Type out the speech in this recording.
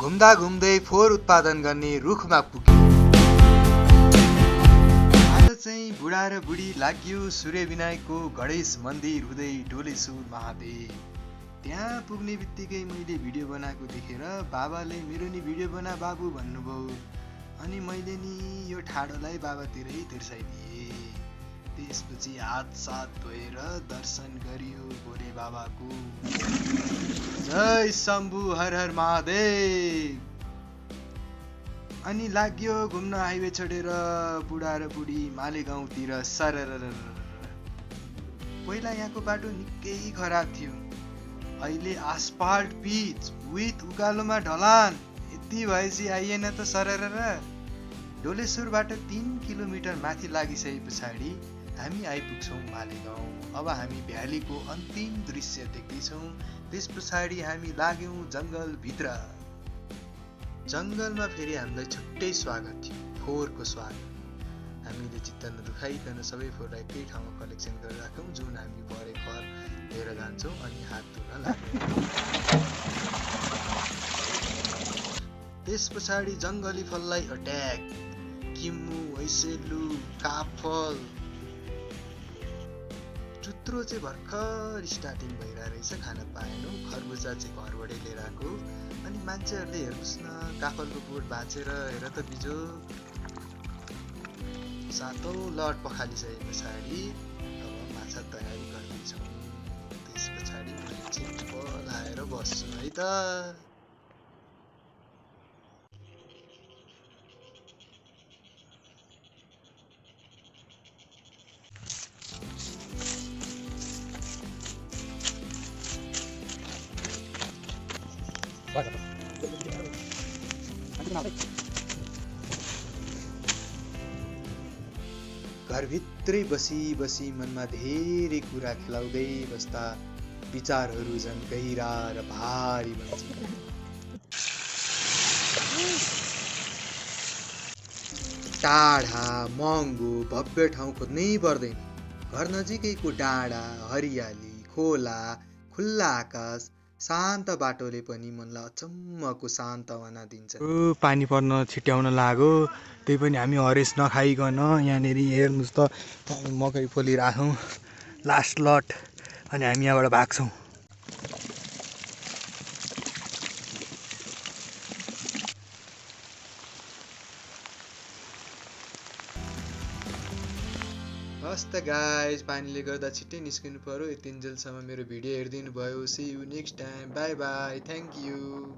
घुम्दा घुम्दै फोहोर उत्पादन गर्ने रुखमा पुग्यो। आज चाहिँ बुढा र बुढी लाग्यो सूर्य विनायकको गणेश मन्दिर हुँदै डोलेश्वर महादेव। त्यहाँ पुग्ने बित्तिकै मैले भिडियो बनाएको देखेर बाबाले मेरो नि भिडियो बना बाबु भन्नुभयो। अनि मैले नि यो ठाडोलाई बाबातिरै तिर्साइदिए। त्यसपछि हात साथ धोएर दर्शन गरियो भोले बाबाको। जय शम्भु हर हर महादेव। अनि लाग्यो घुम्न हाइवे छोडेर बुढा र बुढी मालेगाउँतिर सरर। पहिला यहाँको बाटो निकै खराब थियो। अहिले आस्फाल्ट पिच विथ उकालोमा ढलान। यति भएपछि आइएन त सरर। डोलेश्वरबाट 3 किलोमिटर माथि लागिसके पछाडि हामी आइपुग्छौँ मालेगाउँ। अब हामी भ्यालीको अन्तिम दृश्य देख्दैछौँ। त्यस पछाडि हामी लाग्यौँ जङ्गलभित्र। जङ्गलमा फेरि हामीलाई छुट्टै स्वागत थियो, फोहोरको स्वागत। हामीले चित्त नदुखाइकन सबै फोहोरलाई एकै ठाउँमा कलेक्सन गरेर राखौँ, जुन हामी भरेखर लिएर जान्छौँ अनि हात धुन लाग्यौँ। त्यस पछाडि जङ्गली फललाई अट्याक। किम्मु, ऐसेलु, काफल, चुत्रो चाहिँ भर्खर स्टार्टिङ भइरहेछ, खान पाएनौँ। खरबुजा चाहिँ घरबाटै लिएर आएको। अनि मान्छेहरूले हेर्नुहोस् न, काफलको बोट भाँचेर हेर त बिजो। सातौँ लट पखालिसके पछाडि अब माछा तयारी गर्दैछौँ। त्यस पछाडि मैले चिप्प लाएर बस्छु है त। घरभित्रै बसी बसी मनमा धेरै कुरा खेलाउँदै बस्दा विचारहरू झन् गहिरा र भारी बन्छ। टाढा महँगो भव्य ठाउँ खोज्नै पर्दैन। घर नजिकैको डाँडा, हरियाली, खोला, खुल्ला आकाश, शान्त बाटोले पनि मनलाई अचम्मको सान्त्वना दिन्छ। पानी पर्न छिट्याउन लाग्यो, त्यही पनि हामी हरेस नखाइकन यहाँनिर हेर्नुहोस् त मकै पोलिराखौँ। लास्ट लट अनि हामी यहाँबाट भाग्छौँ। हस् त गाइज, पानीले गर्दा छिट्टै निस्किनु पर्यो। यतिन्जेलसम्म मेरो भिडियो हेरिदिनु भयो। See you next time. Bye bye. Thank you.